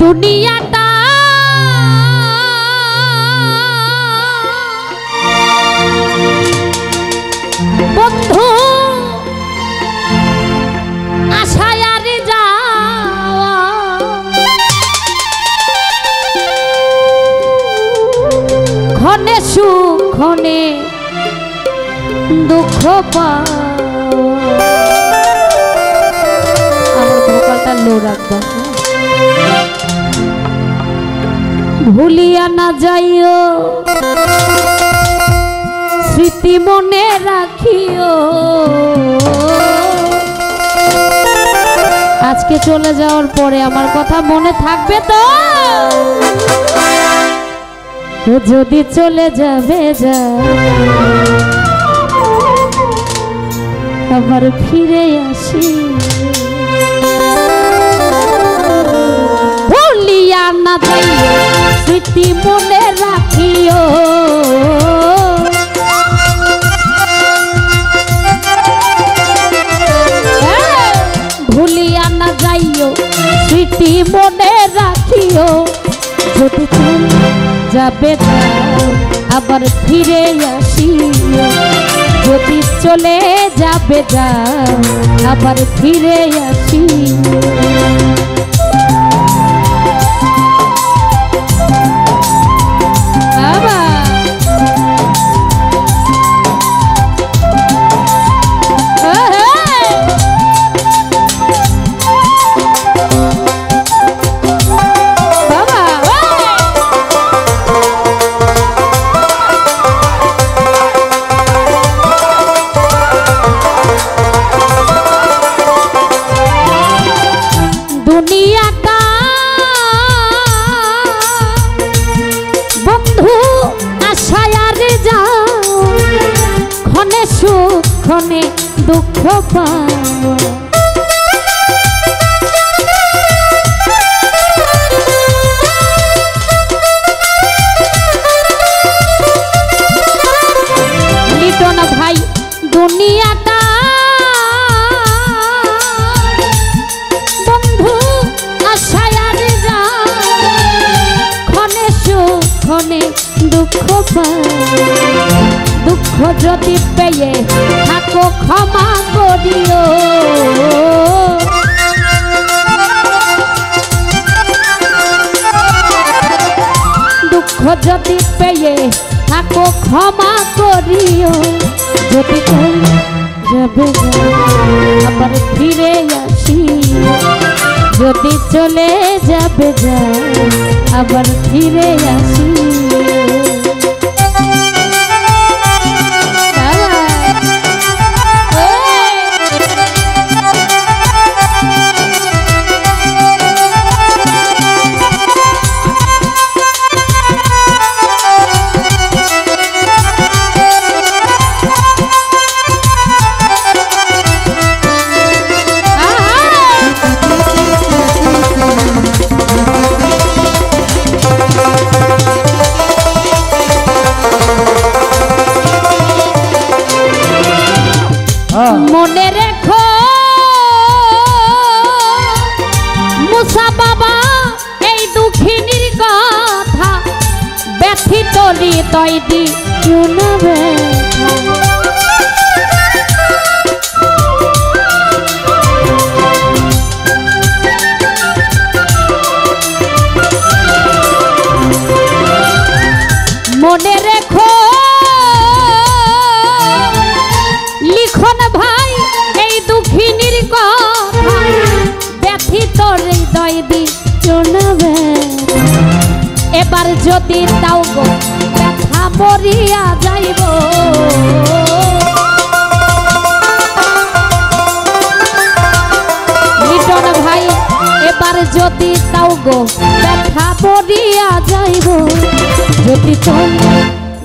দুনিয়াটা বন্ধু আশায় আর যাওয়া ক্ষণে সুখ ক্ষণে দুঃখ পাওয়া। আমার ভোকালটা লো রাখবা। ভুলিয়া না যাইও স্মৃতি মনে রাখিও। আজকে চলে যাওয়ার পরে আমার কথা মনে থাকবে তো? যদি চলে যাবে যা আবার ফিরে আসি। ভুলিয়া না যাইও স্মৃতি মনে রাখিও। ভুলিয়া না যাইও স্মৃতি মনে রাখিও। যদি চলে যাবে যাও আবার ফিরে আসিও। যদি চলে যাবে যাও আবার ফিরে আসিও। দুনিয়াটা বন্ধু আশায় আর যাও ক্ষণে সুখ ক্ষণে দুঃখ পাওয়া। লিটন ভাই দুনিয়াটা দুঃখ দুঃখ যদি পেয়ে থাকো ক্ষমা করিও। দুঃখ যদি পেয়ে থাকো ক্ষমা করিও। যদি যাবে আবার ফিরে আসিও। যদি চলে যাবে যা আবার ফিরে আসিও। মনে রেখো মুসা বাবা এই দুঃখিনীর কথা। ব্যথিত হৃদয় দিও না ব্যথা। মনে রেখো লিখন ভাই এই দুঃখিনীর কথা। ব্যথিত হৃদয় দিও না ব্যথা। এবার যদি তাও গো ব্যথা মরিয়া যাইব। লিটন ভাই এবার যদি তাও গো ব্যথা মরিয়া যাইব। যদি চলে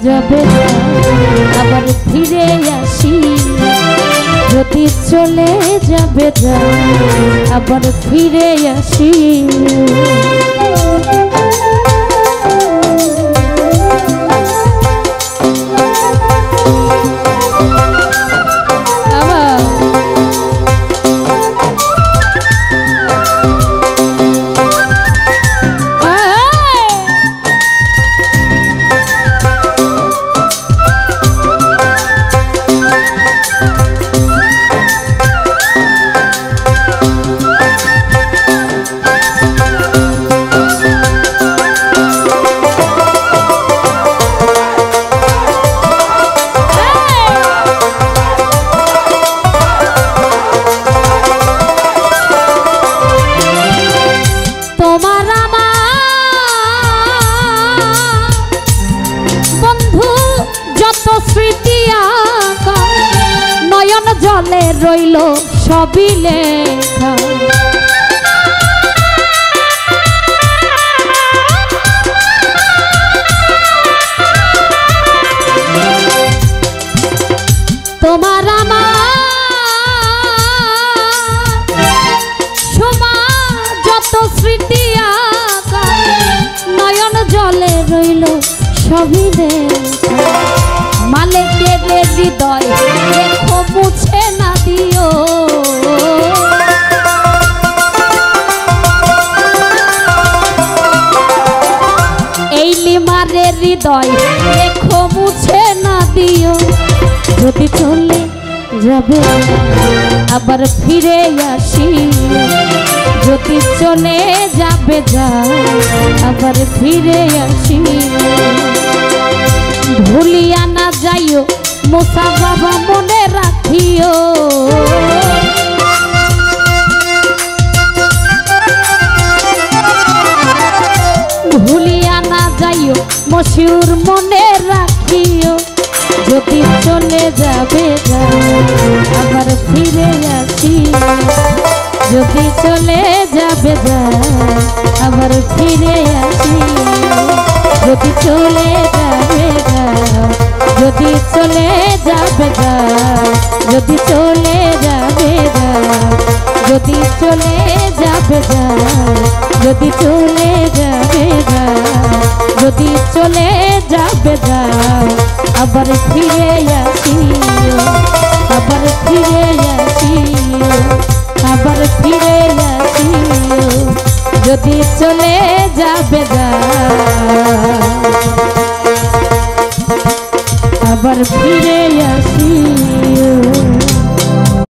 যাবে আবার ফিরে আসি। যদি চলে যাবে আবার ফিরে আসি। সবই লেখা। তোমার আমার সমান যত স্মৃতি আঁকা নয়ন জলে রইল সবই লেখা। মালিকের হৃদয় দেখো মুছে না দিও, এই লিমারের হৃদয় দেখো মুছে না দিও। যদি চলে যাবে আবার ফিরে আসি, যদি চলে যাবে যা আবার ফিরে আসি। ভুলিয়া না যাইও মোসা বাবা মনে রাখিও, ভুলিয়া না যাইও মশিউর মনে রাখিও। যদি চলে যাবে যা আবার ফিরে আসি, যদি চলে যাবে যা আবার ফিরে আসি। যদি চলে যাবে যা, যদি চলে যাবে যা, যদি চলে যাবে যা, যদি চলে যাবে যা, যদি চলে যাবে যা, যদি চলে যাবে যা আবার ফিরে আসিও, আবার ফিরে আসিও, আবার ফিরে আসিও। যদি চলে যাবে যা আবার ফিরে আসিও।